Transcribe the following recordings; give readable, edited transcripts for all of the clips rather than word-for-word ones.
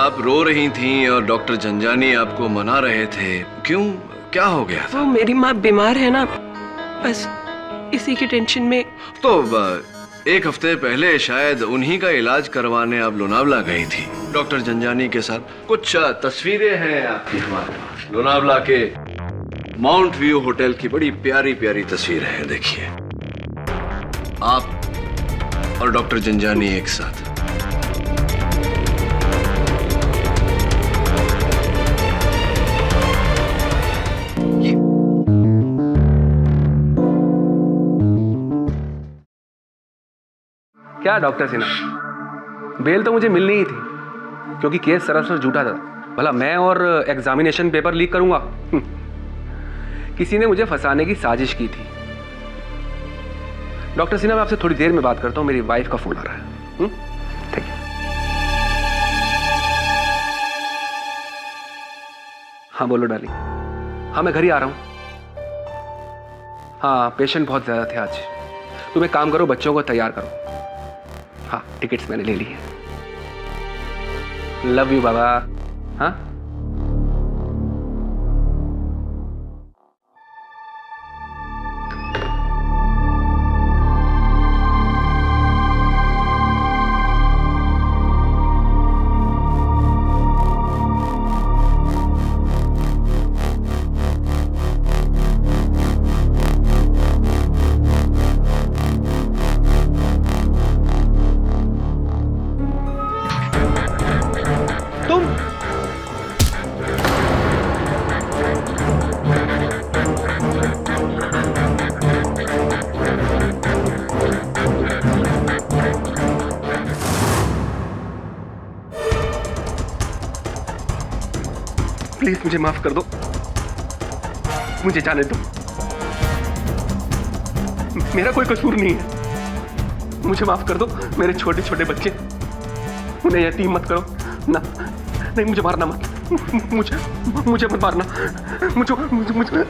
आप रो रही थीं और डॉक्टर जंजानी आपको मना रहे थे, क्यों, क्या हो गया था? वो मेरी माँ बीमार है ना, बस इसी की टेंशन में। तो एक हफ्ते पहले शायद उन्हीं का इलाज करवाने आप लोनावला गई थी डॉक्टर जंजानी के साथ। कुछ तस्वीरें हैं आपकी हमारे पास, लोनावला के माउंट व्यू होटल की बड़ी प्यारी प्यारी तस्वीरें हैं। देखिए, आप और डॉक्टर जंजानी एक साथ। क्या डॉक्टर सिन्हा, बेल तो मुझे मिलनी ही थी क्योंकि केस सरासर झूठा था। भला मैं और एग्जामिनेशन पेपर लीक करूंगा? किसी ने मुझे फंसाने की साजिश की थी। डॉक्टर सिन्हा, मैं आपसे थोड़ी देर में बात करता हूं, मेरी वाइफ का फोन आ रहा है। ठीक है। हाँ बोलो डार्लिंग। हाँ मैं घर ही आ रहा हूं। हाँ पेशेंट बहुत ज्यादा थे आज। तुम एक काम करो, बच्चों को तैयार करो। हाँ टिकट्स मैंने ले ली है। लव यू बाबा। हाँ प्लीज मुझे माफ कर दो, मुझे जाने दो। मेरा कोई कसूर नहीं है, मुझे माफ कर दो। मेरे छोटे छोटे बच्चे, उन्हें यतीम मत करो ना। नहीं मुझे मारना मत, मुझे मत मारना। मुझे मुझे मुझे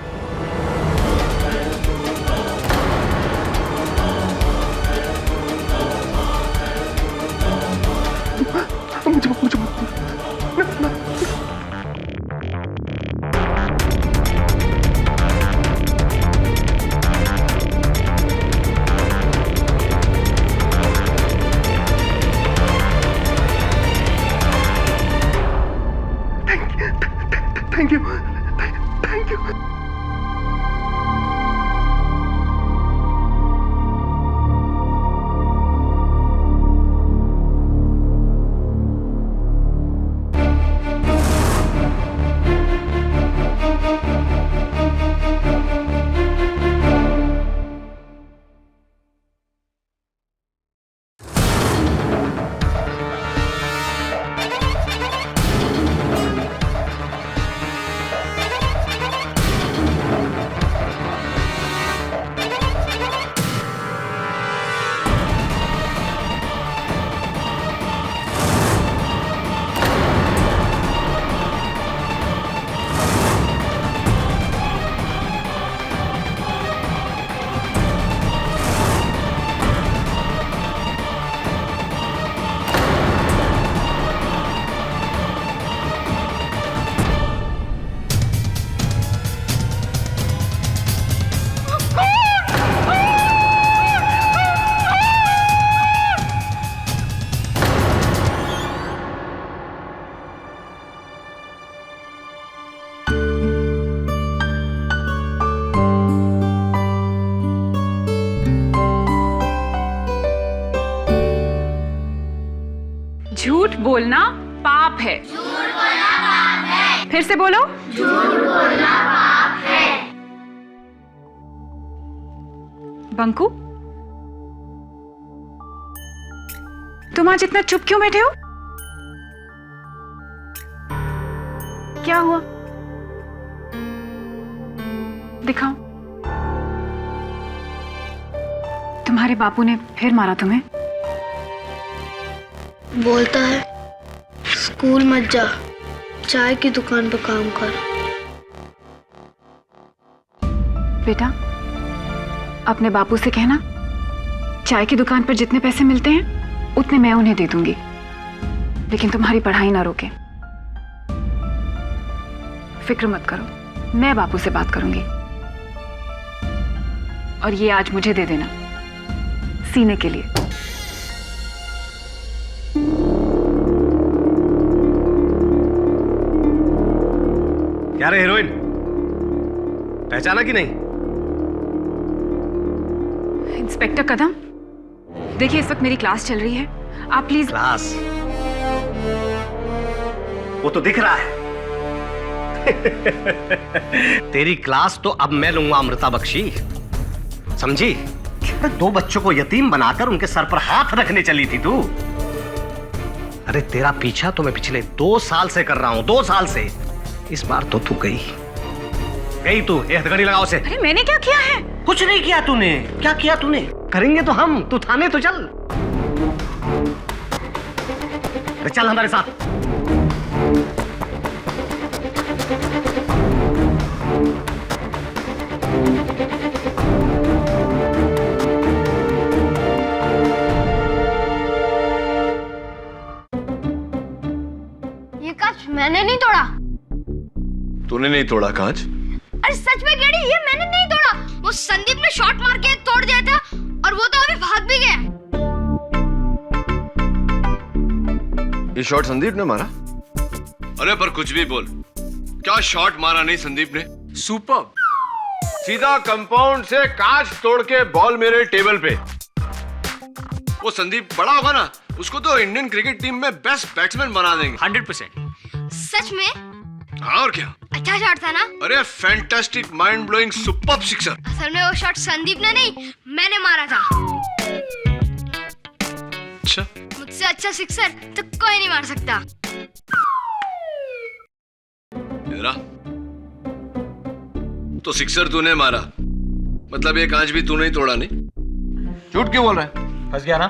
थैंक यू। झूठ बोलना पाप है। झूठ बोलना पाप है। फिर से बोलो, झूठ बोलना पाप है। बंकू, तुम आज इतना चुप क्यों बैठे हो? क्या हुआ? दिखाओ। तुम्हारे बापू ने फिर मारा तुम्हें? बोलता है स्कूल मत जा, चाय की दुकान पर काम कर। बेटा, अपने बापू से कहना चाय की दुकान पर जितने पैसे मिलते हैं उतने मैं उन्हें दे दूंगी। लेकिन तुम्हारी पढ़ाई ना रोके। फिक्र मत करो, मैं बापू से बात करूंगी। और ये आज मुझे दे देना सीने के लिए। क्या रे हीरोइन, पहचाना कि नहीं? इंस्पेक्टर कदम, देखिए इस वक्त मेरी क्लास चल रही है, आप प्लीज। क्लास? वो तो दिख रहा है। तेरी क्लास तो अब मैं लूंगा अमृता बख्शी, समझी? 2 बच्चों को यतीम बनाकर उनके सर पर हाथ रखने चली थी तू। अरे तेरा पीछा तो मैं पिछले 2 साल से कर रहा हूं, 2 साल से। इस बार तो तू गई तू। ये हथकड़ी लगाओ से। अरे मैंने क्या किया है? कुछ नहीं किया तूने। क्या किया तूने? करेंगे तो हम, तू थाने तो चल। अरे चल हमारे साथ। ये कांच मैंने नहीं तोड़ा। तूने नहीं तोड़ा कांच? अरे सच में गेडी, ये मैंने नहीं तोड़ा। वो संदीप ने शॉट मार के तोड़ दिया था और वो तो अभी भाग भी गया। ये शॉट संदीप ने मारा? अरे पर कुछ भी बोल, क्या शॉट मारा नहीं संदीप ने? सुपर। सीधा कंपाउंड से कांच तोड़ के बॉल मेरे टेबल पे। वो संदीप बड़ा होगा ना, उसको तो इंडियन क्रिकेट टीम में बेस्ट बैट्समैन बना देंगे। 100%। सच में? हाँ और क्या। अच्छा शॉट था ना? अरे fantastic, mind blowing, superb sixer. असल में वो शॉट संदीप ने नहीं, मैंने मारा था। अच्छा, मुझसे अच्छा सिक्सर तो कोई नहीं मार सकता। तेरा तो सिक्सर तूने मारा, मतलब ये कांच भी तूने ही तोड़ा नहीं? झूठ क्यों बोल रहा है? फंस गया ना?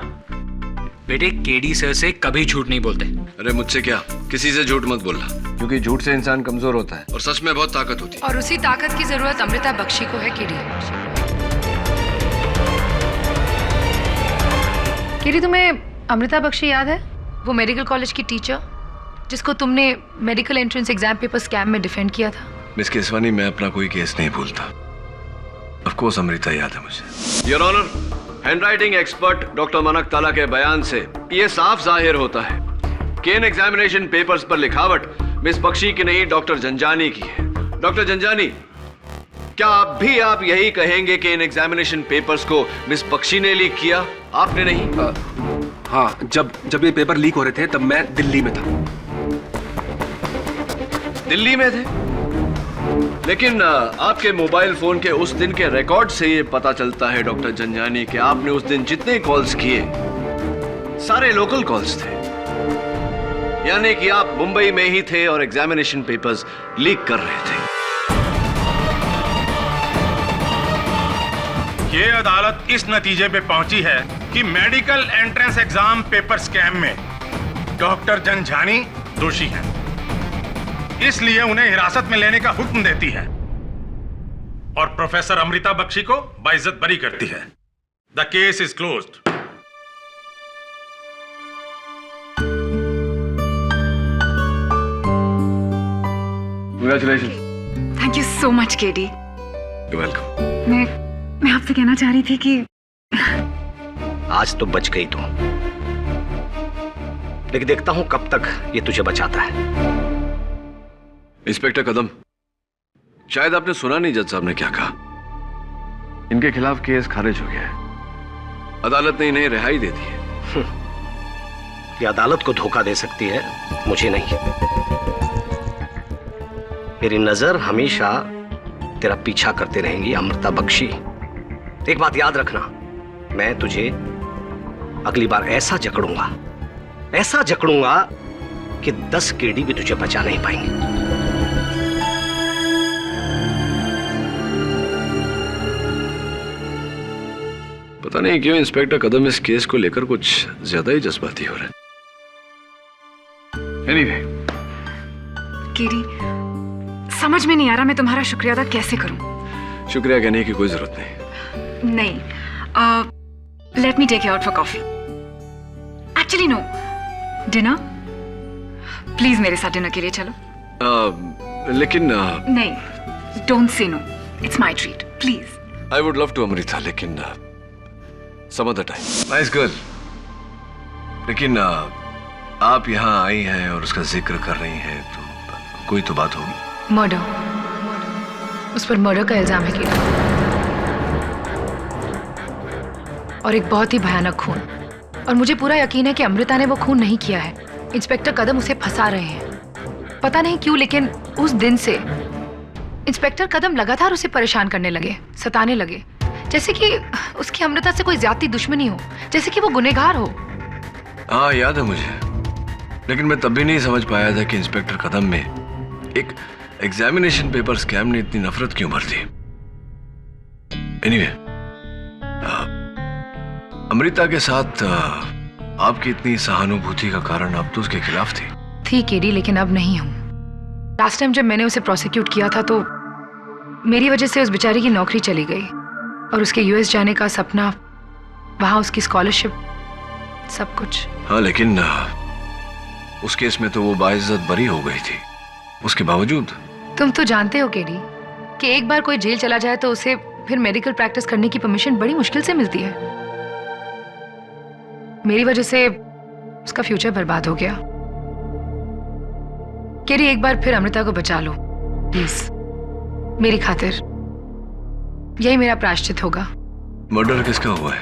बेटे केडी सर से कभी झूठ नहीं बोलते। अरे मुझसे क्या, किसी से झूठ मत बोलना, क्योंकि झूठ से इंसान कमजोर होता है और सच में बहुत ताकत होती है। और उसी ताकत की जरूरत अमृता बख्शी को है केडी। केडी, तुम्हें अमृता बख्शी याद है? वो मेडिकल कॉलेज की टीचर जिसको तुमने medical entrance exam paper scam में डिफेंड किया था। मिस केसवानी, मैं अपना कोई केस नहीं भूलता। ऑफ कोर्स अमृता याद है मुझे। Your honour, handwriting expert doctor मनक ताला के बयान से ये साफ जाहिर होता है कि इन एग्जामिनेशन पेपर्स पर लिखावट मिस बख्शी की नहीं, डॉक्टर जंजानी की है। डॉक्टर जंजानी, क्या आप यही कहेंगे कि इन एग्जामिनेशन पेपर्स को मिस बख्शी ने लीक किया, आपने नहीं? हाँ, जब ये पेपर लीक हो रहे थे तब मैं दिल्ली में था। दिल्ली में थे? लेकिन आपके मोबाइल फोन के उस दिन के रिकॉर्ड से ये पता चलता है डॉक्टर जंजानी कि आपने उस दिन जितने कॉल्स किए सारे लोकल कॉल्स थे, यानी कि आप मुंबई में ही थे और एग्जामिनेशन पेपर्स लीक कर रहे थे। ये अदालत इस नतीजे पे पहुंची है कि medical entrance exam paper scam में डॉक्टर जंजानी दोषी हैं। इसलिए उन्हें हिरासत में लेने का हुक्म देती है और प्रोफेसर अमृता बख्शी को बाइज्जत बरी करती है। The case is closed. Congratulations. Thank you so much KD. You're welcome. मैं आपसे कहना चाह रही थी कि आज तो बच गई तू, लेकिन देखता हूं कब तक ये तुझे बचाता है। इंस्पेक्टर कदम, शायद आपने सुना नहीं जज साहब ने क्या कहा। इनके खिलाफ केस खारिज हो गया है, अदालत ने इन्हें रिहाई दे दी है। ये अदालत को धोखा दे सकती है, मुझे नहीं। मेरी नजर हमेशा तेरा पीछा करते रहेंगी अमृता बख्शी। एक बात याद रखना, मैं तुझे अगली बार ऐसा जकड़ूंगा कि 10 केडी भी तुझे बचा नहीं पाएंगे। पता नहीं क्यों इंस्पेक्टर कदम इस केस को लेकर कुछ ज्यादा ही जज्बाती हो रहा है। Anyway, केडी, समझ में नहीं आ रहा मैं तुम्हारा शुक्रिया अदा कैसे करूं। शुक्रिया कहने की कोई जरूरत नहीं। नहीं, let me take you out for coffee. Actually no, dinner. Please मेरे साथ डिनर के लिए चलो। लेकिन नहीं, don't say no, it's my treat, please. I would love to Amrita, लेकिन some other time. Nice girl, लेकिन आप यहाँ आई हैं और उसका जिक्र कर रही हैं, तो कोई तो बात होगी। मर्डर, उस पर मर्डर का इल्जाम है कीड़ा, और एक बहुत ही भयानक खून। और मुझे पूरा यकीन है कि अमृता ने वो खून नहीं किया है। इंस्पेक्टर कदम उसे फंसा रहे हैं, पता नहीं क्यों, लेकिन उस दिन से इंस्पेक्टर कदम लगातार उसे परेशान करने लगे, सताने लगे, जैसे कि उसकी अमृता से कोई ज्यादा दुश्मनी हो, जैसे कि वो गुनहगार हो। हाँ याद है मुझे, लेकिन मैं तब भी नहीं समझ पाया था कि इंस्पेक्टर कदम में एक एग्जामिनेशन पेपर स्कैम ने इतनी नफरत क्यों भर दी। एनीवे, अमृता के साथ आपकी इतनी सहानुभूति का कारण आप तो उसके खिलाफ थी केडी, लेकिन अब नहीं हूं। लास्ट टाइम जब मैंने उसे प्रोसिक्यूट किया था तो मेरी वजह से उस बेचारी की नौकरी चली गई, और उसके यूएस जाने का सपना, वहां उसकी स्कॉलरशिप, सब कुछ। हाँ, लेकिन उस केस में तो वो बाइज्जत बरी हो गई थी, उसके बावजूद। तुम तो जानते हो केडी कि एक बार कोई जेल चला जाए तो उसे फिर मेडिकल प्रैक्टिस करने की परमिशन बड़ी मुश्किल से मिलती है। मेरी वजह से उसका फ्यूचर बर्बाद हो गया। केडी, एक बार फिर अमृता को बचा लो प्लीज, मेरी खातिर। यही मेरा प्रायश्चित होगा। मर्डर किसका हुआ है?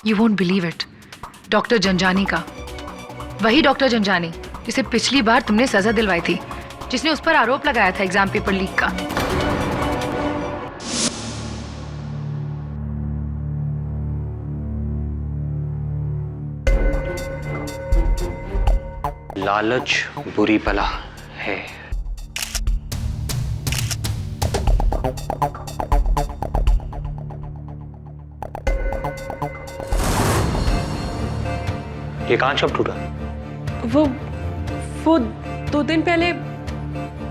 You won't believe it, doctor Janjani का। वही डॉक्टर जंजानी जिसे पिछली बार तुमने सजा दिलवाई थी, जिसने उस पर आरोप लगाया था एग्जाम पेपर लीक का। लालच बुरी बला है। ये कांच कब टूटा? वो 2 दिन पहले,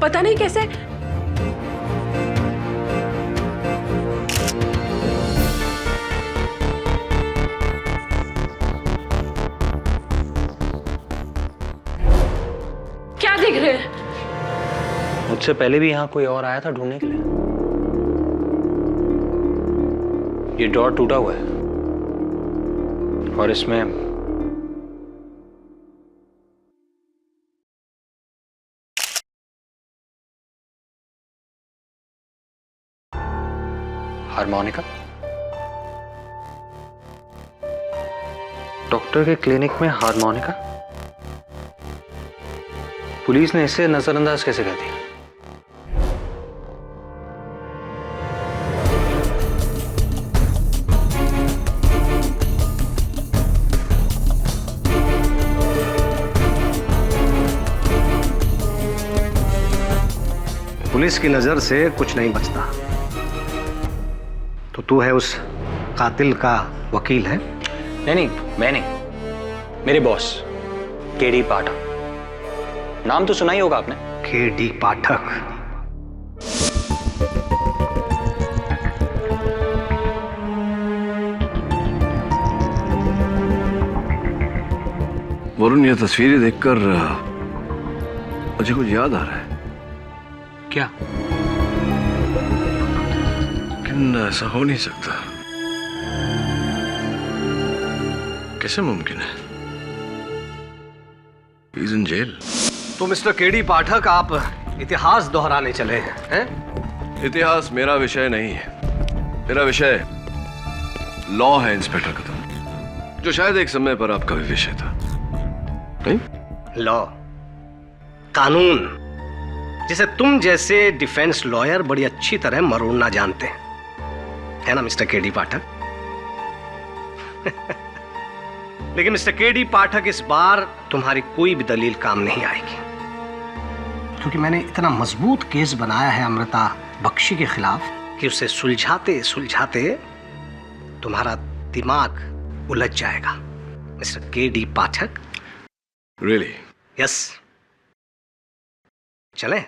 पता नहीं कैसे। क्या देख रहे हैं? मुझसे पहले भी यहाँ कोई और आया था ढूंढने के लिए। ये डोर टूटा हुआ है और इसमें हार्मोनिका। डॉक्टर के क्लिनिक में हार्मोनिका? पुलिस ने इसे नजरअंदाज कैसे कर दिया? पुलिस की नजर से कुछ नहीं बचता, तो तू है उस कातिल का वकील है? नहीं, मैं नहीं, मेरे बॉस केडी पाठक। नाम तो सुना ही होगा आपने। केडी पाठक? वरुण, ये तस्वीरें देखकर मुझे कुछ याद आ रहा है। क्या? लेकिन ऐसा हो नहीं सकता। कैसे मुमकिन है? He's in jail। तो मिस्टर केडी पाठक, आप इतिहास दोहराने चले हैं? इतिहास मेरा विषय नहीं है, मेरा विषय लॉ है इंस्पेक्टर कदम, जो शायद एक समय पर आपका भी विषय था। नहीं? लॉ, कानून, जिसे तुम जैसे डिफेंस लॉयर बड़ी अच्छी तरह मरोड़ना जानते हैं, है ना मिस्टर केडी पाठक? लेकिन मिस्टर केडी पाठक, इस बार तुम्हारी कोई भी दलील काम नहीं आएगी, क्योंकि मैंने इतना मजबूत केस बनाया है अमृता बख्शी के खिलाफ कि उसे सुलझाते सुलझाते तुम्हारा दिमाग उलझ जाएगा मिस्टर केडी पाठक। Really? यस, चलें?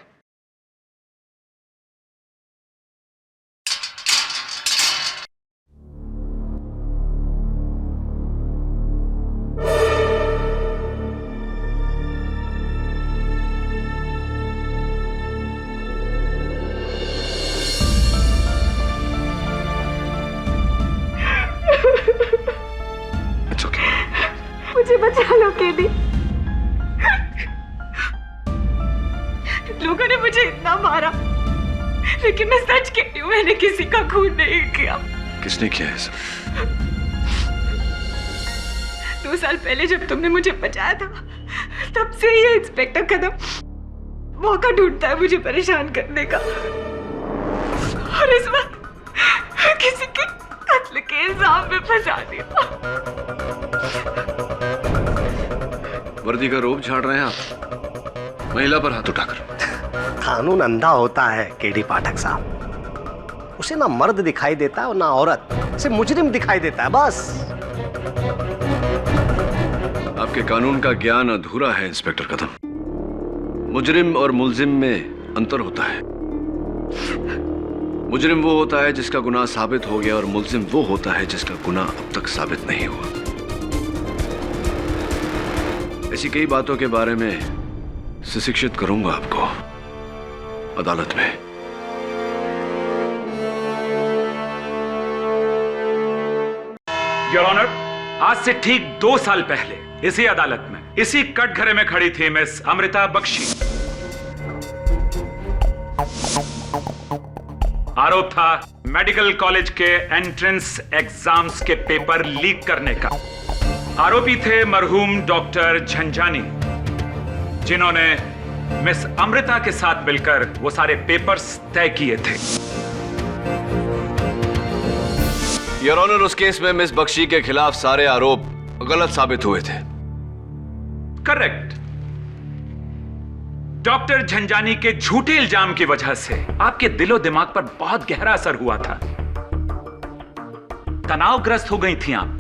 लोगों ने मुझे इतना मारा, लेकिन मैं सच कहती हूँ, मैंने किसी का खून नहीं किया। किसने किया है सब? 2 साल पहले जब तुमने मुझे बचाया था, तब से ये इंस्पेक्टर कदम मौका ढूंढता है मुझे परेशान करने का। और इस वक्त किसी के कत्ल के इल्जाम में फंसा दिया। वर्दी का रोब झाड़ रहे हैं आप, महिला पर हाथ उठाकर। कानून अंधा होता है केडी पाठक साहब, उसे ना मर्द दिखाई देता है और ना औरत, उसे मुजरिम दिखाई देता है बस। आपके कानून का ज्ञान अधूरा है इंस्पेक्टर कदम। मुजरिम और मुल्जिम में अंतर होता है। मुजरिम वो होता है जिसका गुनाह साबित हो गया और मुल्जिम वो होता है जिसका गुनाह अब तक साबित नहीं हुआ। ऐसी कई बातों के बारे में शिक्षित करूंगा आपको अदालत में। योर ऑनर, आज से ठीक 2 साल पहले इसी अदालत में, इसी कटघरे में खड़ी थी मिस अमृता बख्शी। आरोप था मेडिकल कॉलेज के एंट्रेंस एग्जाम्स के पेपर लीक करने का। आरोपी थे मरहूम डॉक्टर झंझानी, जिन्होंने मिस अमृता के साथ मिलकर वो सारे पेपर्स तय किए थे। योर ऑनर, उस केस में मिस बख्शी के खिलाफ सारे आरोप गलत साबित हुए थे। करेक्ट। डॉक्टर झंझानी के झूठे इल्जाम की वजह से आपके दिलो दिमाग पर बहुत गहरा असर हुआ था। तनावग्रस्त हो गई थी आप,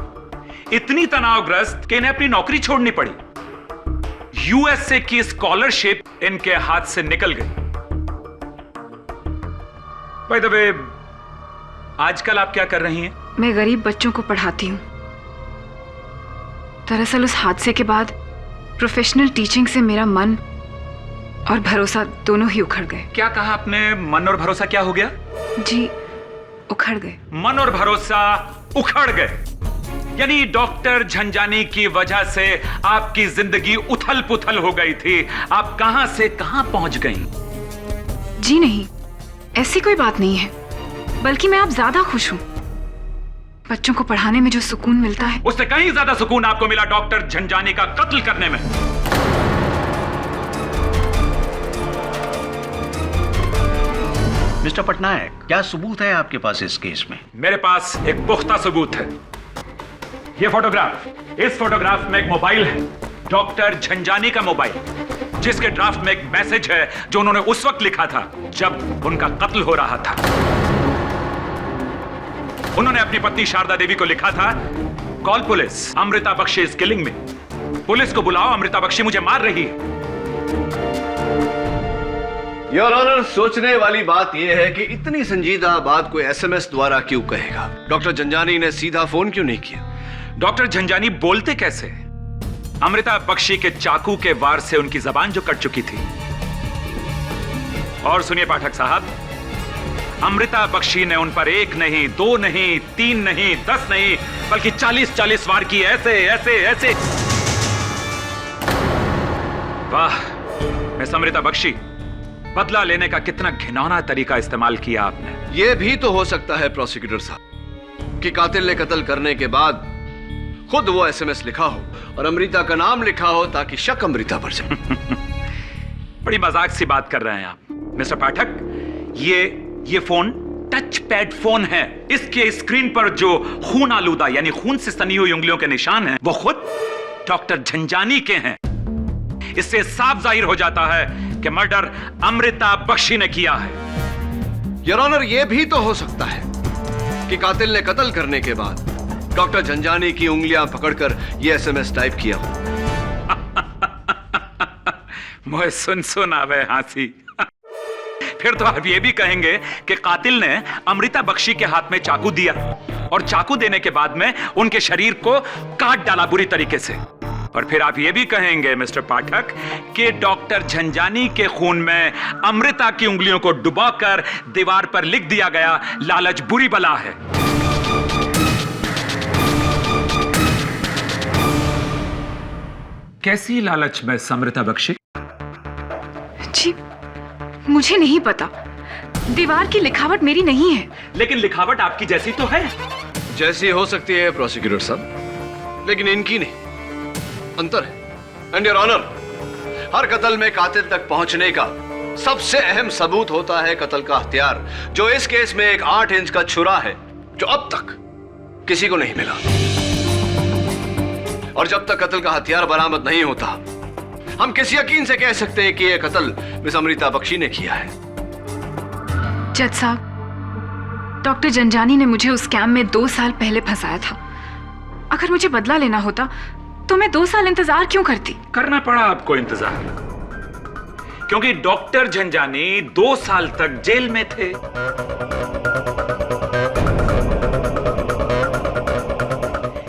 इतनी तनावग्रस्त कि इन्हें अपनी नौकरी छोड़नी पड़ी। यूएसए की स्कॉलरशिप इनके हाथ से निकल गई। बाय द वे, आजकल आप क्या कर रही हैं? मैं गरीब बच्चों को पढ़ाती हूँ। दरअसल उस हादसे के बाद प्रोफेशनल टीचिंग से मेरा मन और भरोसा दोनों ही उखड़ गए। क्या कहा आपने? मन और भरोसा क्या हो गया? जी, उखड़ गए। मन और भरोसा उखड़ गए, यानी डॉक्टर झंझानी की वजह से आपकी जिंदगी उथल पुथल हो गई थी। आप कहां से कहां पहुंच गई? जी नहीं, ऐसी कोई बात नहीं है, बल्कि मैं अब ज्यादा खुश हूं। बच्चों को पढ़ाने में जो सुकून मिलता है, उससे कहीं ज्यादा सुकून आपको मिला डॉक्टर झंझानी का कत्ल करने में। मिस्टर पटनायक, क्या सबूत है आपके पास इस केस में? मेरे पास एक पुख्ता सबूत है। ये फोटोग्राफ, इस फोटोग्राफ में एक मोबाइल है, डॉक्टर झंझानी का मोबाइल, जिसके ड्राफ्ट में एक मैसेज है जो उन्होंने उस वक्त लिखा था जब उनका कत्ल हो रहा था। उन्होंने अपनी पत्नी शारदा देवी को लिखा था, call police, Amrita Bakshi is killing me. Police को बुलाओ, अमृता बख्शी मुझे मार रही है। योर ऑनर, सोचने वाली बात यह है कि इतनी संजीदा बात कोई एसएमएस द्वारा क्यों कहेगा? डॉक्टर झंझानी ने सीधा फोन क्यों नहीं किया? डॉक्टर झंझानी बोलते कैसे? अमृता बख्शी के चाकू के वार से उनकी जबान जो कट चुकी थी। और सुनिए पाठक साहब, अमृता बख्शी ने उन पर 1 नहीं, 2 नहीं, 3 नहीं, 10 नहीं, बल्कि 40-40 वार की। ऐसे ऐसे ऐसे। वाह मिस अमृता बख्शी, बदला लेने का कितना घिनौना तरीका इस्तेमाल किया आपने। यह भी तो हो सकता है प्रोसिक्यूटर साहब कि कातिल ने कत्ल करने के बाद खुद वो एसएमएस लिखा हो और अमृता का नाम लिखा हो ताकि शक अमृता पर जाए। बड़ी मजाक सी बात कर रहे हैं आप मिस्टर पाठक। ये फोन टच पैड फोन है। इसके स्क्रीन पर जो खून आलूदा यानी खून से सनी हुई उंगलियों के निशान हैं, वो खुद डॉक्टर झंझानी के हैं। इससे साफ जाहिर हो जाता है कि मर्डर अमृता बख्शी ने किया है। योर ऑनर, यह भी तो हो सकता है कि कातिल ने कत्ल करने के बाद डॉक्टर झंझानी की उंगलियां पकड़कर यह एसएमएस टाइप किया हो। मुझे सुन आवे हंसी। फिर तो आप ये भी कहेंगे कि कातिल ने अमृता बख्शी के हाथ में चाकू दिया और चाकू देने के बाद में उनके शरीर को काट डाला बुरी तरीके से। और फिर आप ये भी कहेंगे मिस्टर पाठक कि डॉक्टर झंझानी के खून में अमृता की उंगलियों को डुबाकर दीवार पर लिख दिया गया, लालच बुरी बला है। कैसी लालच में अमृता बख्शी? जी, मुझे नहीं पता, दीवार की लिखावट मेरी नहीं है। लेकिन लिखावट आपकी जैसी तो है। जैसी हो सकती है प्रोसिक्यूटर साहब, लेकिन इनकी नहीं, अंतर है। एंड योर ऑनर, हर कत्ल में कातिल तक पहुंचने का सबसे अहम सबूत होता है कत्ल का हथियार, जो इस केस में एक 8 इंच का छुरा है, जो अब तक किसी को नहीं मिला। और जब तक कत्ल का हथियार बरामद नहीं होता, हम किस यकीन से कह सकते हैं कि यह कत्ल मिस अमृता बख्शी ने किया है? जज साहब, डॉक्टर जंजानी ने मुझे उस स्कैम में 2 साल पहले फंसाया था। अगर मुझे बदला लेना होता तो मैं 2 साल इंतजार क्यों करती? करना पड़ा आपको इंतजार, क्योंकि डॉक्टर झंझानी 2 साल तक जेल में थे।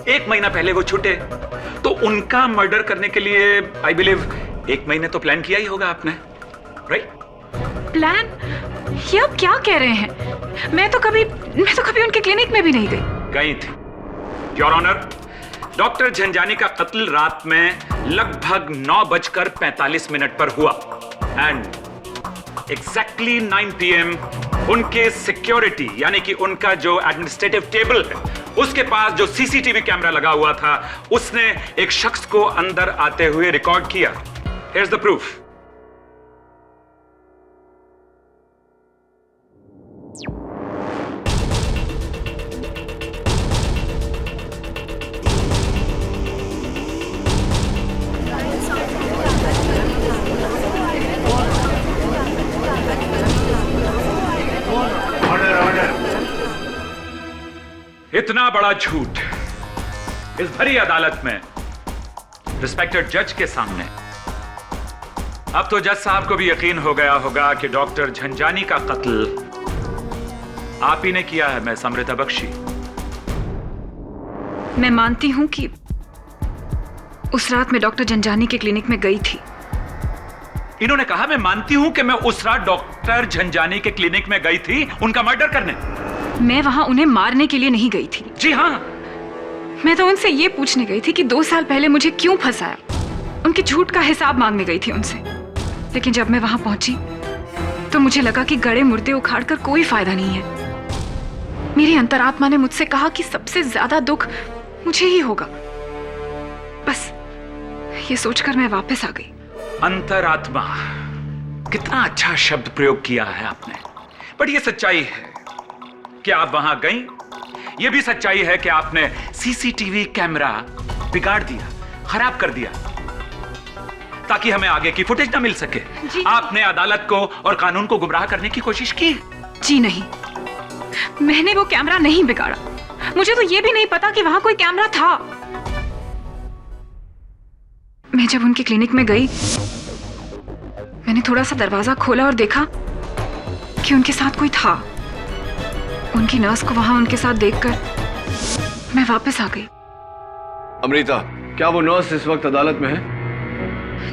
1 महीना पहले वो छूटे, तो उनका मर्डर करने के लिए आई बिलीव 1 महीने तो प्लान किया ही होगा आपने, राइट? प्लान? ये आप क्या कह रहे हैं? मैं तो कभी उनके क्लिनिक में भी नहीं गई थी। योर ऑनर, डॉक्टर झंझानी का कत्ल रात में लगभग 9:45 पर हुआ एंड एग्जैक्टली 9 PM उनके सिक्योरिटी यानी कि उनका जो एडमिनिस्ट्रेटिव टेबल है उसके पास जो सीसीटीवी कैमरा लगा हुआ था, उसने एक शख्स को अंदर आते हुए रिकॉर्ड किया। Here's the proof. इतना बड़ा झूठ इस भरी अदालत में रिस्पेक्टेड जज के सामने। अब तो जज साहब को भी यकीन हो गया होगा कि डॉक्टर झंझानी का कत्ल आप ही ने किया है, मिस अमृता बख्शी। मैं मानती हूं कि उस रात मैं डॉक्टर झंझानी के क्लिनिक में गई थी। इन्होंने कहा मैं मानती हूं कि मैं उस रात डॉक्टर झंझानी के क्लिनिक में गई थी उनका मर्डर करने। मैं वहां उन्हें मारने के लिए नहीं गई थी। जी हाँ, मैं तो उनसे ये पूछने गई थी कि 2 साल पहले मुझे क्यों फंसाया। उनके झूठ का हिसाब मांगने गई थी उनसे। लेकिन जब मैं वहां पहुंची तो मुझे लगा कि गड़े मुर्दे उखाड़ कर कोई फायदा नहीं है। मेरी अंतरात्मा ने मुझसे कहा कि सबसे ज्यादा दुख मुझे ही होगा। बस ये सोचकर मैं वापस आ गई। अंतरात्मा, कितना अच्छा शब्द प्रयोग किया है आपने। बट ये सच्चाई है कि आप वहां गई। यह भी सच्चाई है कि आपने सीसीटीवी कैमरा बिगाड़ दिया, खराब कर दिया ताकि हमें आगे की फुटेज ना मिल सके। आपने अदालत को और कानून को गुमराह करने की कोशिश की। जी नहीं, मैंने वो कैमरा नहीं बिगाड़ा। मुझे तो यह भी नहीं पता कि वहां कोई कैमरा था। मैं जब उनके क्लिनिक में गई, मैंने थोड़ा सा दरवाजा खोला और देखा कि उनके साथ कोई था। उनकी नर्स को वहां उनके साथ देखकर मैं वापस आ गई। अमृता, क्या वो नर्स इस वक्त अदालत में है?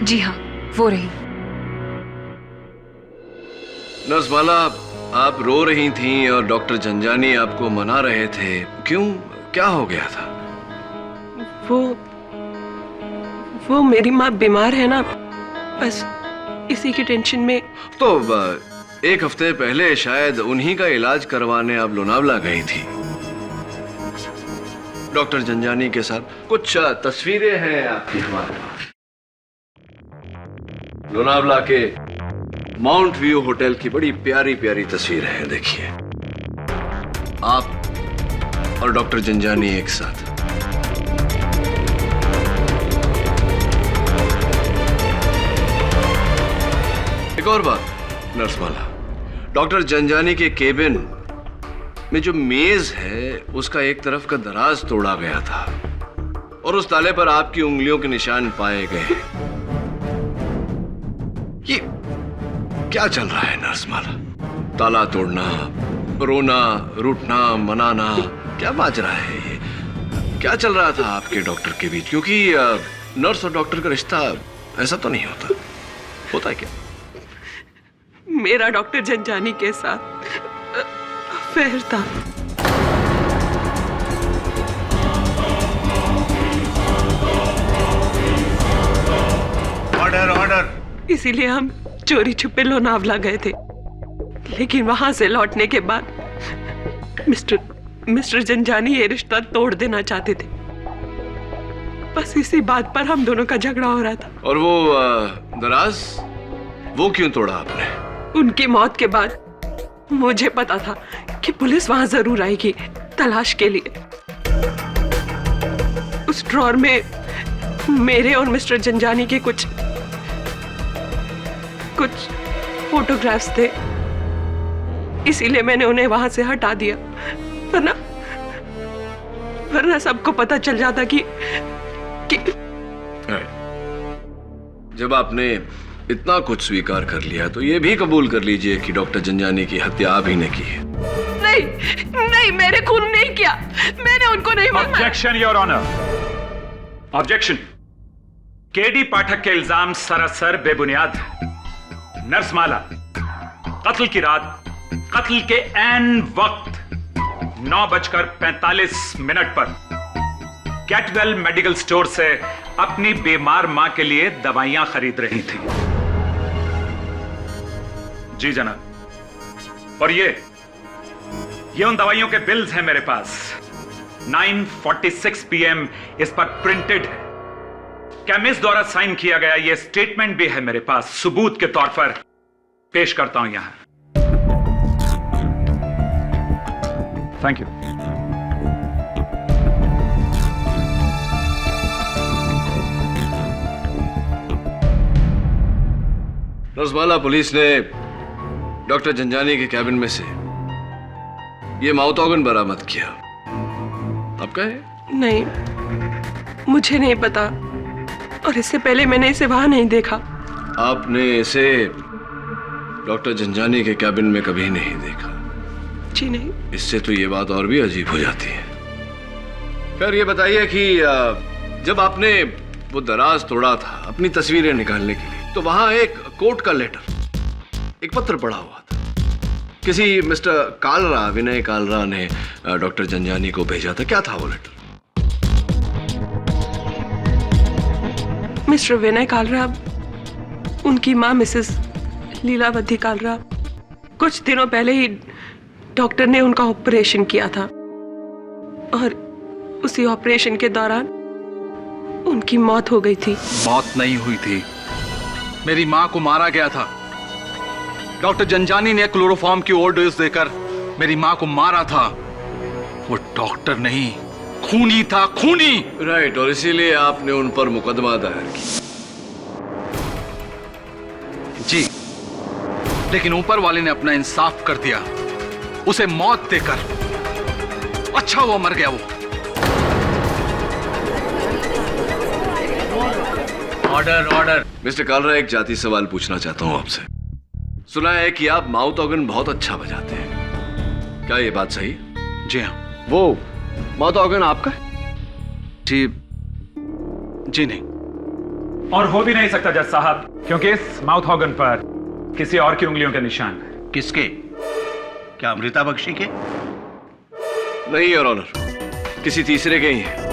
जी हाँ, वो रही। नर्स माला, आप रो रही थीं और डॉक्टर झंझानी आपको मना रहे थे। क्यों, क्या हो गया था? वो मेरी माँ बीमार है ना, बस इसी की टेंशन में। तो 1 हफ्ते पहले शायद उन्हीं का इलाज करवाने आप लोनावला गई थी। डॉक्टर झंझानी के साथ कुछ तस्वीरें हैं आपकी हमारे पास। लोनावला के माउंट व्यू होटल की बड़ी प्यारी प्यारी तस्वीर है, देखिए। आप और डॉक्टर झंझानी एक साथ। एक और बात नर्स माला, डॉक्टर झंझानी के केबिन में जो मेज है उसका एक तरफ का दराज तोड़ा गया था और उस ताले पर आपकी उंगलियों के निशान पाए गए। ये क्या चल रहा है नर्स माला? ताला तोड़ना, रोना, रूठना, मनाना, क्या माजरा है ये? क्या चल रहा था आपके डॉक्टर के बीच? क्योंकि नर्स और डॉक्टर का रिश्ता ऐसा तो नहीं होता है क्या? मेरा डॉक्टर झंझानी के साथ अफेयर था। Order order. इसीलिए हम चोरी छुपे लोनावला गए थे, लेकिन वहां से लौटने के बाद मिस्टर जंजानी ये रिश्ता तोड़ देना चाहते थे। बस इसी बात पर हम दोनों का झगड़ा हो रहा था। और वो दराज, वो क्यों तोड़ा आपने? उनकी मौत के बाद मुझे पता था कि पुलिस वहां जरूर आएगी तलाश के लिए। उस ड्रॉर में मेरे और मिस्टर जंजानी के कुछ फोटोग्राफ्स थे, इसीलिए मैंने उन्हें वहां से हटा दिया, वरना सबको पता चल जाता कि जब आपने इतना कुछ स्वीकार कर लिया तो ये भी कबूल कर लीजिए कि डॉक्टर जंजानी की हत्या आप ही ने की है। नहीं, मैंने खून नहीं किया, मैंने उनको नहीं मारा। Objection your honour, objection. KD Pathak के इल्जाम सरासर बेबुनियाद है। नर्स माला कत्ल की रात, कत्ल के ऐन वक्त 9:45 पर कैटवेल मेडिकल स्टोर से अपनी बीमार मां के लिए दवाइयां खरीद रही थी। जी जनाब। और ये उन दवाइयों के बिल्स हैं मेरे पास। 9:46 PM इस पर प्रिंटेड है। केमिस्ट द्वारा साइन किया गया यह स्टेटमेंट भी है मेरे पास, सबूत के तौर पर पेश करता हूं यहां। Thank you. रसमाला, पुलिस ने डॉक्टर जंजानी के कैबिन में से ये माउथ ऑर्गन बरामद किया। आपका है? नहीं, मुझे नहीं पता, और इससे पहले मैंने इसे वहां नहीं देखा। आपने इसे डॉक्टर जंजानी के कैबिन में कभी नहीं देखा? जी नहीं। इससे तो ये बात और भी अजीब हो जाती है। फिर ये बताइए कि जब आपने वो दराज तोड़ा था अपनी तस्वीरें निकालने के लिए, तो वहां एक कोर्ट का लेटर, एक पत्र पड़ा हुआ था। किसी मिस्टर कालरा, विनय कालरा ने डॉक्टर जंजानी को भेजा था। क्या था वो लेटर? मिस्टर विनय कालरा, उनकी मां मिसेस लीलावती कालरा, कुछ दिनों पहले ही डॉक्टर ने उनका ऑपरेशन किया था, और उसी ऑपरेशन के दौरान उनकी मौत हो गई थी। मौत नहीं हुई थी, मेरी मां को मारा गया था। डॉक्टर जंजानी ने क्लोरोफॉर्म की ओवरडोज देकर मेरी मां को मारा था। वो डॉक्टर नहीं, खूनी था, खूनी। राइट, और इसीलिए आपने उन पर मुकदमा दायर किया। जी, लेकिन ऊपर वाले ने अपना इंसाफ कर दिया, उसे मौत देकर। अच्छा वो मर गया। वो ऑर्डर। मिस्टर कालरा, एक जाति सवाल पूछना चाहता हूं आपसे। सुना है कि आप माउथ ऑर्गन बहुत अच्छा बजाते हैं, क्या ये बात सही? जी हाँ। वो माउथ ऑर्गन आपका है? जी नहीं। और हो भी नहीं सकता जज साहब, क्योंकि इस माउथ ऑर्गन पर किसी और की उंगलियों के निशान है। किसके? क्या अमृता बख्शी के? नहीं योर ऑनर, किसी तीसरे के ही है।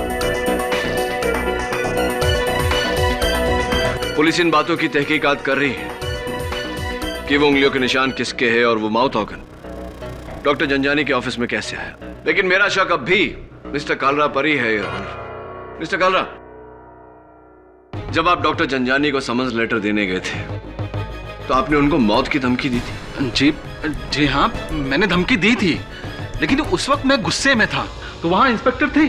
पुलिस इन बातों की तहकीकात कर रही है कि वो उंगलियों के निशान किसके हैं और वो माउथ ऑर्गन डॉक्टर जंजानी के ऑफिस में कैसे आया। लेकिन मेरा शक अब भी मिस्टर कालरा पर ही है योर ऑनर। मिस्टर कालरा, जब आप डॉक्टर जंजानी को समन्स लेटर देने गए थे तो आपने उनको मौत की धमकी दी थी? जी हाँ, मैंने धमकी दी थी, लेकिन उस वक्त मैं गुस्से में था। तो वहां इंस्पेक्टर थे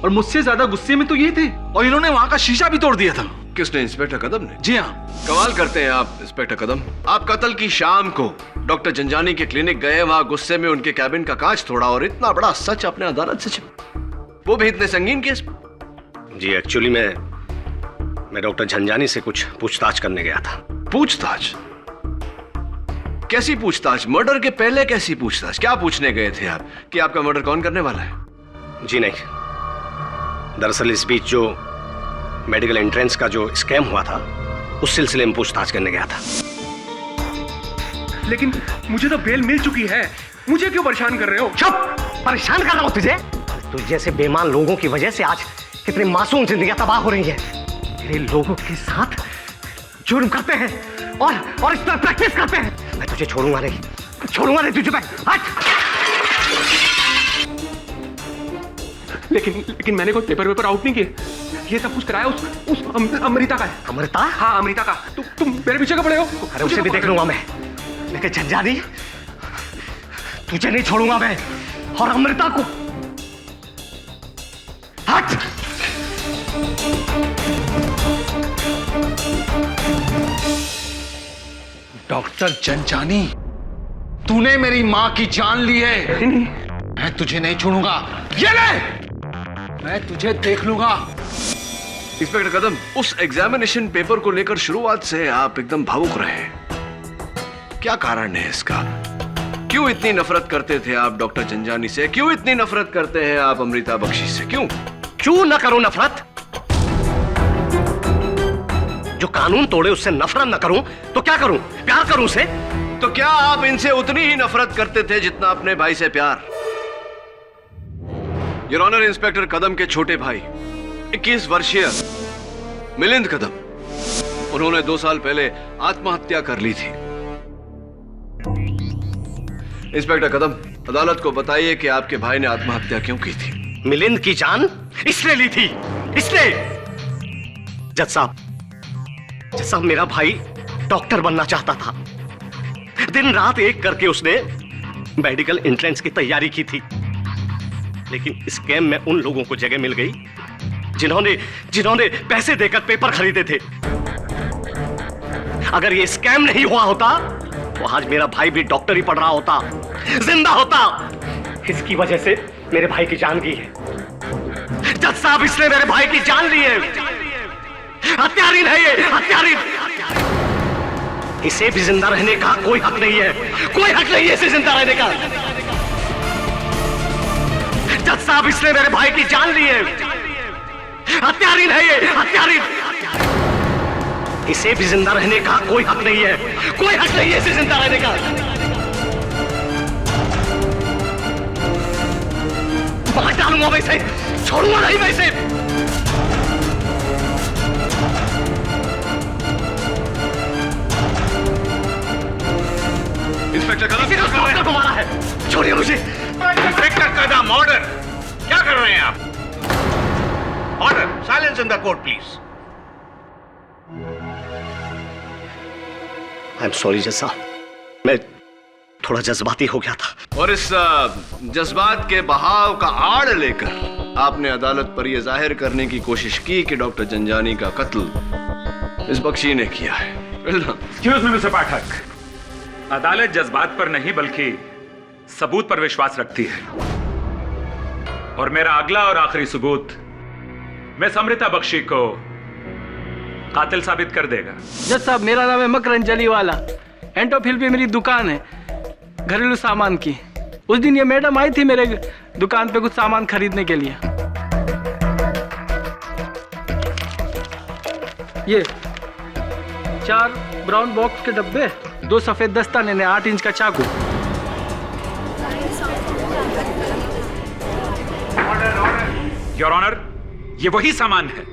और मुझसे ज्यादा गुस्से में तो ये थे, और इन्होंने वहां का शीशा भी तोड़ दिया था। किसने? इंस्पेक्टर कदम ने? जी हाँ। कमाल करते हैं आप इंस्पेक्टर कदम। आप कत्ल की शाम को डॉक्टर जंजानी के क्लिनिक गए, वहां गुस्से में उनके कैबिन का कांच तोड़ा, और इतना बड़ा सच अपने अदालत से छिपा, वो भी इतने संगीन केस। जी एक्चुअली मैं डॉक्टर जंजानी से कुछ पूछताछ करने गया था। पूछताछ? कैसी पूछताछ? मर्डर के पहले कैसी पूछताछ? क्या पूछने गए थे आप कि आपका मर्डर कौन करने वाला है? जी नहीं, दरअसल इस बीच जो मेडिकल एंट्रेंस का जो स्कैम हुआ था उस सिलसिले में पूछताछ करने गया था। लेकिन मुझे तो बेल मिल चुकी है, मुझे क्यों परेशान कर रहे हो? चुप! परेशान कर रहा हूं तुझे? तुझ जैसे बेईमान लोगों की वजह से आज कितनी मासूम जिंदगियां तबाह हो रही हैं। तेरे लोगों के साथ जुर्म करते हैं और इस पर प्रैक्टिस करते हैं। मैं तुझे छोड़ूंगा नहीं तुझे मैं। हट। लेकिन मैंने कोई पेपर आउट नहीं किए। ये सब कुछ कराया उस अमृता का है। अमृता? हाँ, अमृता का। तुम मेरे पीछे कब पड़े हो? अरे उसे भी देख लूंगा मैं, लेकिन झंझानी तुझे नहीं छोड़ूंगा मैं, और अमृता को। हट। डॉक्टर जंजानी, तूने मेरी मां की जान ली है। मैं तुझे नहीं छोड़ूंगा। ये ले, मैं तुझे देख लूंगा। इंस्पेक्टर कदम, उस एग्जामिनेशन पेपर को लेकर शुरुआत से आप एकदम भावुक रहे। क्या कारण है इसका? क्यों इतनी नफरत करते थे आप डॉक्टर जंजानी से? क्यों इतनी नफरत करते हैं आप अमृता बख्शी से? क्यों न करूं नफरत? जो कानून तोड़े उससे नफरत न करूं तो क्या करूं? प्यार करूं उसे? तो क्या आप इनसे उतनी ही नफरत करते थे जितना अपने भाई से प्यार? योर ऑनर, इंस्पेक्टर कदम के छोटे भाई 21 वर्षीय मिलिंद कदम, उन्होंने 2 साल पहले आत्महत्या कर ली थी। इंस्पेक्टर कदम, अदालत को बताइए कि आपके भाई ने आत्महत्या क्यों की थी? मिलिंद की जान इसने ली थी, इसने। जज साहब, मेरा भाई डॉक्टर बनना चाहता था। दिन रात एक करके उसने मेडिकल एंट्रेंस की तैयारी की थी, लेकिन स्कैम में उन लोगों को जगह मिल गई जिन्होंने पैसे देकर पेपर खरीदे थे। अगर ये स्कैम नहीं हुआ होता तो आज मेरा भाई भी डॉक्टर ही पढ़ रहा होता, जिंदा होता। इसकी वजह से मेरे भाई की जान गई है। जज साहब, इसने मेरे भाई की जान ली है। हत्यारीन है ये, हत्यारीन। इसे भी जिंदा रहने का कोई हक नहीं है, कोई हक नहीं है इसे जिंदा रहने का। जज साहब, इसने मेरे भाई की जान ली है। हत्यारीन है ये, हत्यारीन। इसे भी जिंदा रहने का कोई हक नहीं है, कोई हक नहीं है इसे जिंदा रहने का। मार डालूंगा वैसे, छोड़ूंगा नहीं वैसे। इंस्पेक्टर कदम हमारा है, छोड़िए मुझे। इंस्पेक्टर कदम, ऑर्डर। क्या कर रहे हैं आप? Order, silence in the court please. I am sorry जज साहब, मैं थोड़ा जज्बाती हो गया था। और इस जज्बात के बहाव का आड़ लेकर आपने अदालत पर यह जाहिर करने की कोशिश की कि डॉक्टर जंजानी का कत्ल इस बख्शी ने किया है। एक्सक्यूज मी मिस्टर पाठक, अदालत जज्बात पर नहीं बल्कि सबूत पर विश्वास रखती है, और मेरा अगला और आखिरी सबूत मिस अमृता बख्शी को कातिल साबित कर देगा। जज साहब, मेरा नाम है मकरन जलीवाला। एंटोफिल पे मेरी दुकान है घरेलू सामान की। उस दिन ये मैडम आई थी मेरे दुकान पे कुछ सामान खरीदने के लिए। ये 4 ब्राउन बॉक्स के डब्बे, 2 सफेद दस्ताने, 8 इंच का चाकू। योर ऑनर, ये वही सामान है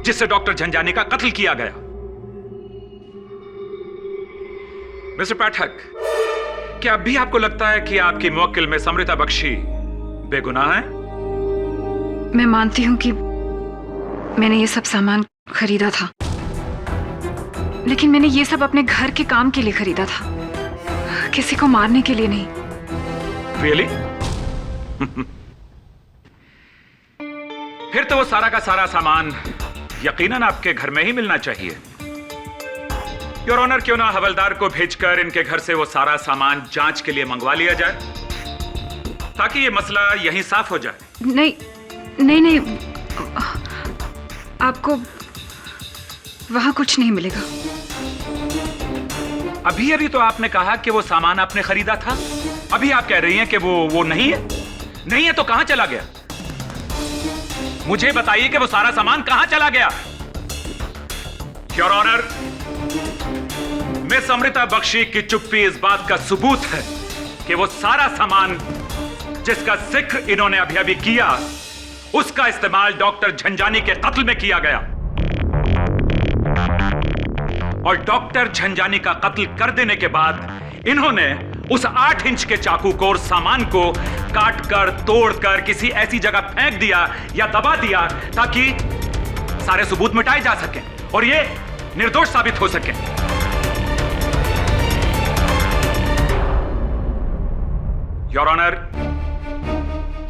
जिससे डॉक्टर झंझानी का कत्ल किया गया। मिस्टर पाठक, क्या अब भी आपको लगता है कि आपकी मुवक्किल मिस अमृता बख्शी बेगुनाह है? मैं मानती हूं कि मैंने ये सब सामान खरीदा था, लेकिन मैंने ये सब अपने घर के काम के लिए खरीदा था, किसी को मारने के लिए नहीं। Really? फिर तो वो सारा का सारा सामान यकीनन आपके घर में ही मिलना चाहिए। योर ऑनर, क्यों ना हवलदार को भेजकर इनके घर से वो सारा सामान जांच के लिए मंगवा लिया जाए, ताकि ये मसला यहीं साफ हो जाए। नहीं, आपको वहां कुछ नहीं मिलेगा। अभी तो आपने कहा कि वो सामान आपने खरीदा था, अभी आप कह रही हैं कि वो नहीं है। नहीं है तो कहां चला गया? मुझे बताइए कि वो सारा सामान कहां चला गया। Your honour, miss Amrita Bakshi की चुप्पी इस बात का सबूत है कि वो सारा सामान जिसका जिक्र इन्होंने अभी किया, उसका इस्तेमाल डॉक्टर झंझानी के कत्ल में किया गया। और डॉक्टर झंझानी का कत्ल कर देने के बाद इन्होंने उस 8 इंच के चाकू को और सामान को काट कर तोड़ कर किसी ऐसी जगह फेंक दिया या दबा दिया ताकि सारे सबूत मिटाए जा सके और ये निर्दोष साबित हो सके। योर ऑनर,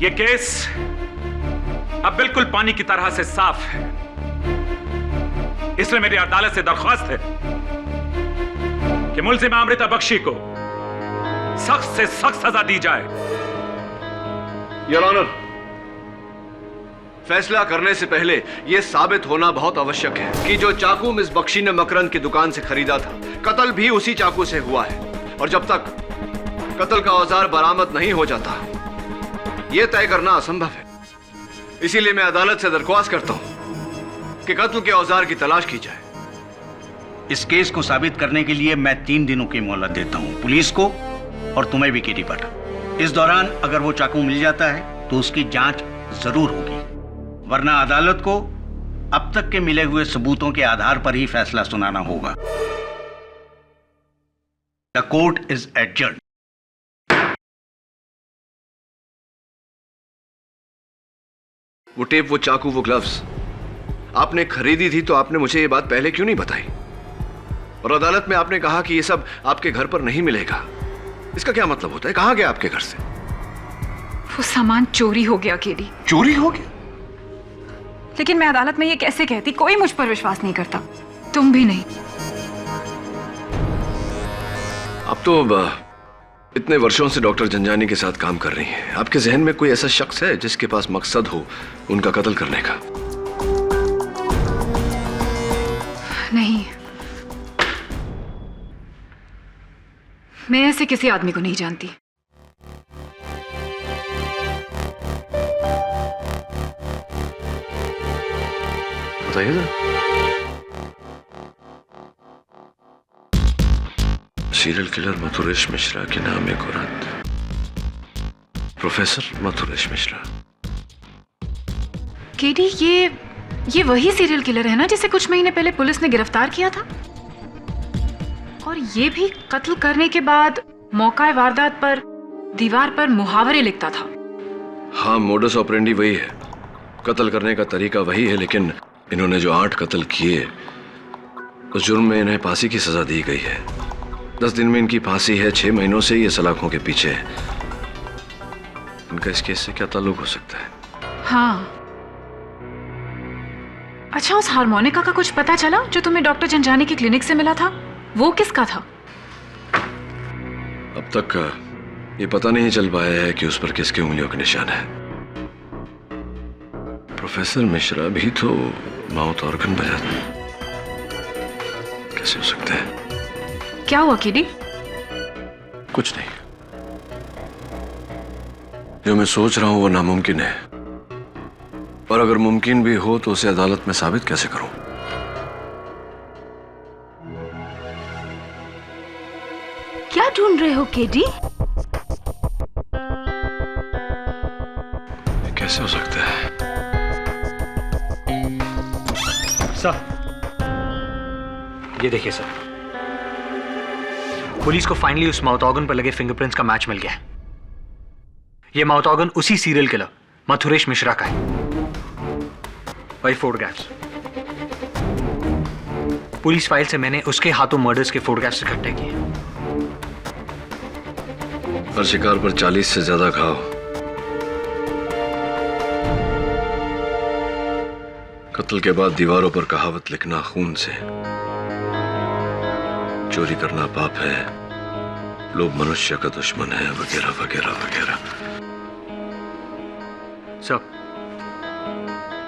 ये केस अब बिल्कुल पानी की तरह से साफ है, इसलिए मेरी अदालत से दरख्वास्त है कि मुलजिमा अमृता बख्शी को सख्त से सख्त सजा दी जाए। योर ऑनर, फैसला करने से पहले यह साबित होना बहुत आवश्यक है कि जो चाकू मिस बख्शी ने मकरंद की दुकान से खरीदा था, कत्ल भी उसी चाकू से हुआ है। और जब तक कत्ल का औजार बरामद नहीं हो जाता, यह तय करना असंभव है। इसीलिए मैं अदालत से दरख्वास्त करता हूं कि कत्ल के औजार की तलाश की जाए। इस केस को साबित करने के लिए मैं 3 दिनों की मोहलत देता हूं, पुलिस को और तुम्हें भी केडी पाठक। इस दौरान अगर वो चाकू मिल जाता है तो उसकी जांच जरूर होगी, वरना अदालत को अब तक के मिले हुए सबूतों के आधार पर ही फैसला सुनाना होगा। The court is adjourned. वो टेप, वो चाकू, वो ग्लव्स आपने खरीदी थी तो आपने मुझे ये बात पहले क्यों नहीं बताई? और अदालत में आपने कहा कि ये सब आपके घर पर नहीं मिलेगा। इसका क्या मतलब होता है? कहां गया आपके घर से? वो सामान चोरी हो गया केडी। चोरी हो गया? लेकिन मैं अदालत में ये कैसे कहती? कोई मुझ पर विश्वास नहीं करता, तुम भी नहीं। अब तो इतने वर्षों से डॉक्टर झंझानी के साथ काम कर रही हैं, आपके जहन में कोई ऐसा शख्स है जिसके पास मकसद हो उनका कत्ल करने का? नहीं, मैं ऐसे किसी आदमी को नहीं जानती। बताइए ना। सीरियल किलर मथुरेश मिश्रा के नाम एक औरत, प्रोफेसर मथुरेश मिश्रा। केडी, ये वही सीरियल किलर है ना जिसे कुछ महीने पहले पुलिस ने गिरफ्तार किया था? और ये भी कत्ल करने के बाद मौका वारदात पर दीवार पर मुहावरे लिखता था। हाँ, मोडस ऑपरेंडी वही है, कत्ल करने का तरीका वही है, लेकिन इन्होंने जो 8 कत्ल किए उस जुर्म में इन्हें फांसी की सजा दी गई है। 10 दिन में इनकी फांसी है, 6 महीनों से ये सलाखों के पीछे है। इनका इस केस से क्या ताल्लुक हो सकता है? हाँ, अच्छा, उस हारमोनिका का कुछ पता चला जो तुम्हें डॉक्टर झंझानी की क्लिनिक से मिला था? वो किसका था? अब तक ये पता नहीं चल पाया है कि उस पर किसके उंगलियों के निशान है। प्रोफेसर मिश्रा भी तो माउथ ऑर्गन बजाते, कैसे हो सकता है? क्या हुआ केडी? कुछ नहीं, जो मैं सोच रहा हूं वो नामुमकिन है, और अगर मुमकिन भी हो तो उसे अदालत में साबित कैसे करूं? क्या ढूंढ रहे हो केडी? कैसे हो सकता है? सर, ये देखिए सर, पुलिस को फाइनली उस माउथ ऑर्गन पर लगे फिंगरप्रिंट्स का मैच मिल गया है। ये माउथ ऑर्गन उसी सीरियल किलर मथुरेश मिश्रा का है। वही फोटोग्राफ्स, पुलिस फाइल से मैंने उसके हाथों मर्डर्स के फोटोग्राफ्स इकट्ठे किए। हर शिकार पर 40 से ज्यादा घाव, कत्ल के बाद दीवारों पर कहावत लिखना खून से, चोरी करना पाप है, लोभ मनुष्य का दुश्मन है, वगैरह वगैरह वगैरह। सर,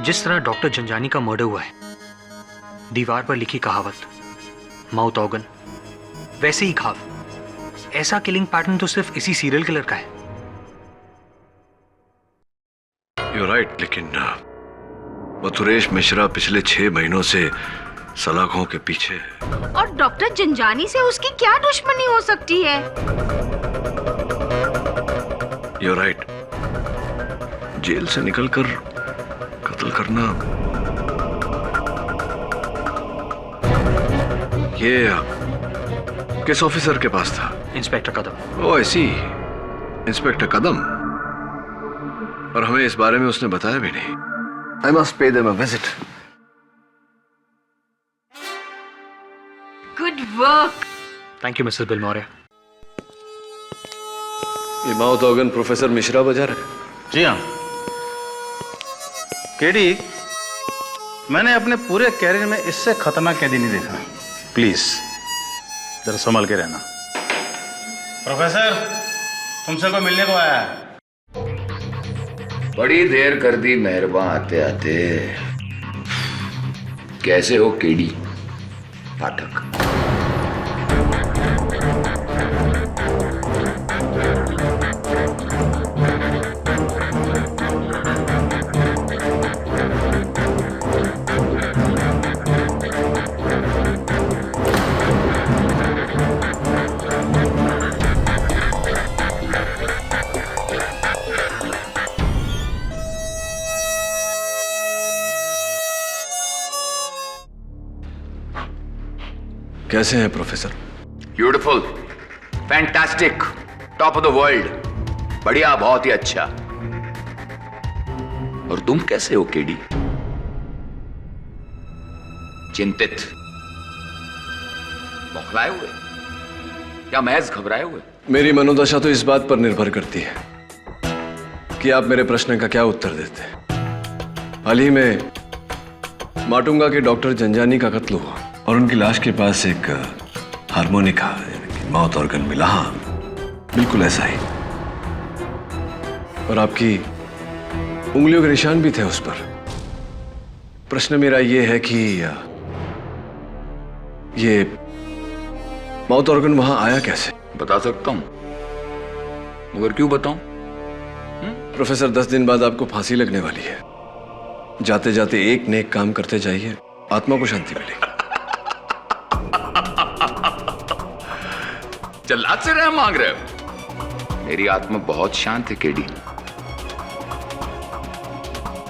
जिस तरह डॉक्टर झंझानी का मर्डर हुआ है, दीवार पर लिखी कहावत, माउथ ऑर्गन, वैसे ही घाव, ऐसा किलिंग पैटर्न तो सिर्फ इसी सीरियल किलर का है। You're right, लेकिन मथुरेश मिश्रा पिछले 6 महीनों से सलाखों के पीछे है। और डॉक्टर झंझानी से उसकी क्या दुश्मनी हो सकती है? You're right, जेल से निकलकर कत्ल करना ये किस ऑफिसर के पास था? इंस्पेक्टर कदम। ओ ऐसी, इंस्पेक्टर कदम। और हमें इस बारे में उसने बताया भी नहीं। I must pay them a visit. Good work. Thank you Mrs Bilmaurya. ये माउथ ऑर्गन प्रोफेसर मिश्रा बजा रहे? जी हाँ केडी, मैंने अपने पूरे कैरियर में इससे खतरनाक कैदी नहीं देखा। प्लीज जरा संभल के रहना। प्रोफेसर तुमसे कोई मिलने को आया है। बड़ी देर कर दी मेहरबान आते आते। कैसे हो केडी पाठक? कैसे हैं professor? Beautiful, fantastic, top of the world, बढ़िया, बहुत ही अच्छा। और तुम कैसे हो केडी? चिंतित, बौखलाए हुए या महज घबराए हुए? मेरी मनोदशा तो इस बात पर निर्भर करती है कि आप मेरे प्रश्न का क्या उत्तर देते हैं। हाल ही में माटुंगा के डॉक्टर जंजानी का कत्ल हुआ और उनकी लाश के पास एक हारमोनिका माउथ ऑर्गन मिला। हाँ, बिल्कुल ऐसा ही। और आपकी उंगलियों के निशान भी थे उस पर। प्रश्न मेरा यह है कि ये माउथ ऑर्गन वहां आया कैसे? बता सकता हूं, मगर क्यों बताऊं? प्रोफेसर 10 दिन बाद आपको फांसी लगने वाली है। जाते जाते एक नेक काम करते जाइए, आत्मा को शांति मिलेगी। जल्लाद से रहम मांग रहे हो? मेरी आत्मा बहुत शांत है केडी,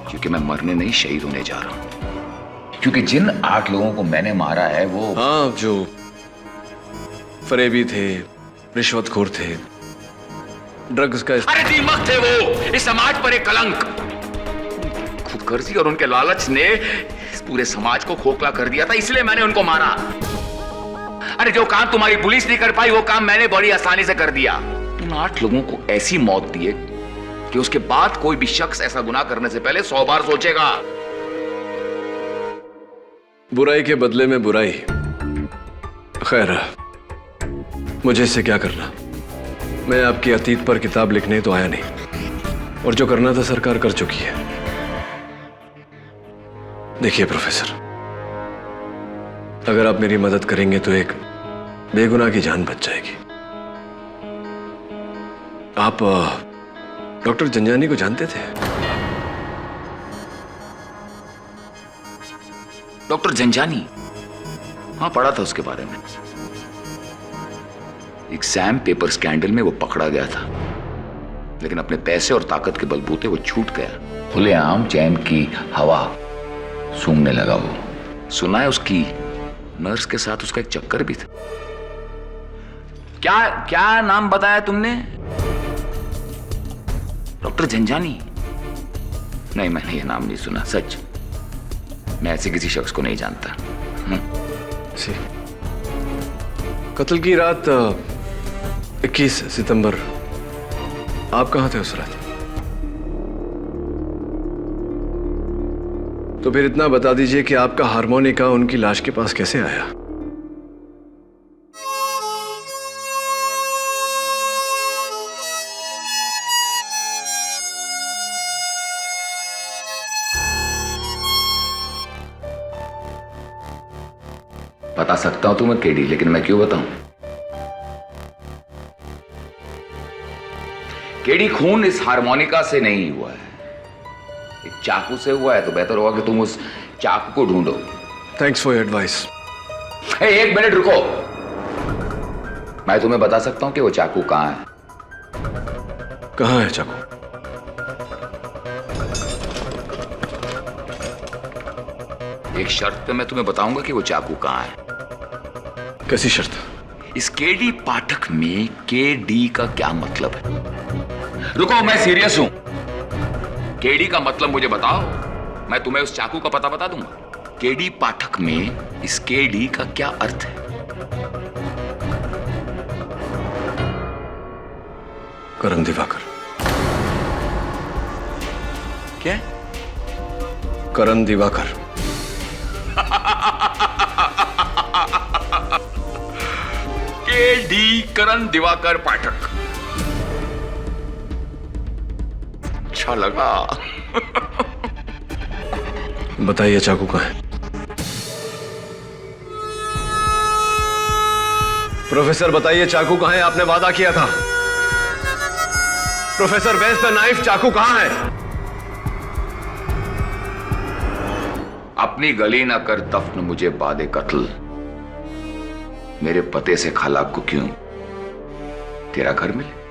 क्योंकि मैं मरने नहीं शहीद होने जा रहा हूं। क्योंकि जिन 8 लोगों को मैंने मारा है वो, हाँ, जो फरेबी थे, रिश्वतखोर थे, ड्रग्स का अरे दीमक थे वो, इस समाज पर एक कलंक। खुदगर्जी और उनके लालच ने इस पूरे समाज को खोखला कर दिया था, इसलिए मैंने उनको मारा। अरे जो काम तुम्हारी पुलिस नहीं कर पाई वो काम मैंने बड़ी आसानी से कर दिया। उन 8 लोगों को ऐसी मौत दी है कि उसके बाद कोई भी शख्स ऐसा गुनाह करने से पहले 100 बार सोचेगा। बुराई के बदले में बुराई। खैर, मुझे इससे क्या करना? मैं आपकी अतीत पर किताब लिखने तो आया नहीं, और जो करना था सरकार कर चुकी है। देखिए प्रोफेसर, अगर आप मेरी मदद करेंगे तो एक बेगुनाह की जान बच जाएगी। आप डॉक्टर जंजानी को जानते थे? डॉक्टर जंजानी? हाँ, पढ़ा था उसके बारे में। एग्जाम पेपर स्कैंडल में वो पकड़ा गया था, लेकिन अपने पैसे और ताकत के बलबूते वो छूट गया। खुलेआम जैम की हवा सूंघने लगा वो। सुना है उसकी नर्स के साथ उसका एक चक्कर भी था। क्या क्या नाम बताया तुमने? डॉक्टर जंजानी? नहीं, मैंने ये नाम नहीं सुना, सच। मैं ऐसे किसी शख्स को नहीं जानता। कत्ल की रात 21 सितंबर आप कहां थे उस रात? तो फिर इतना बता दीजिए कि आपका हारमोनिका उनकी लाश के पास कैसे आया? बता सकता हूं तुम्हें केडी, लेकिन मैं क्यों बताऊं? केडी, खून इस हारमोनिका से नहीं हुआ है, एक चाकू से हुआ है। तो बेहतर होगा कि तुम उस चाकू को ढूंढो। Thanks for your advice. एक मिनट रुको, मैं तुम्हें बता सकता हूं कि वो चाकू कहां है। कहां है चाकू? एक शर्त पे मैं तुम्हें बताऊंगा कि वो चाकू कहां है। कैसी शर्त? इस केडी पाठक में केडी का क्या मतलब है? रुको, मैं सीरियस हूं। केडी का मतलब मुझे बताओ, मैं तुम्हें उस चाकू का पता बता दूंगा। केडी पाठक में इस केडी का क्या अर्थ है? करण दिवाकर। क्या? करण दिवाकर। केडी करण दिवाकर पाठक। अच्छा लगा। बताइए चाकू कहाँ है? प्रोफेसर बताइए चाकू कहाँ है? आपने वादा किया था। Professor where's the knife? चाकू कहाँ है? अपनी गली ना कर दफन मुझे बादे कत्ल। मेरे पते से खाला को क्यों तेरा घर मिले?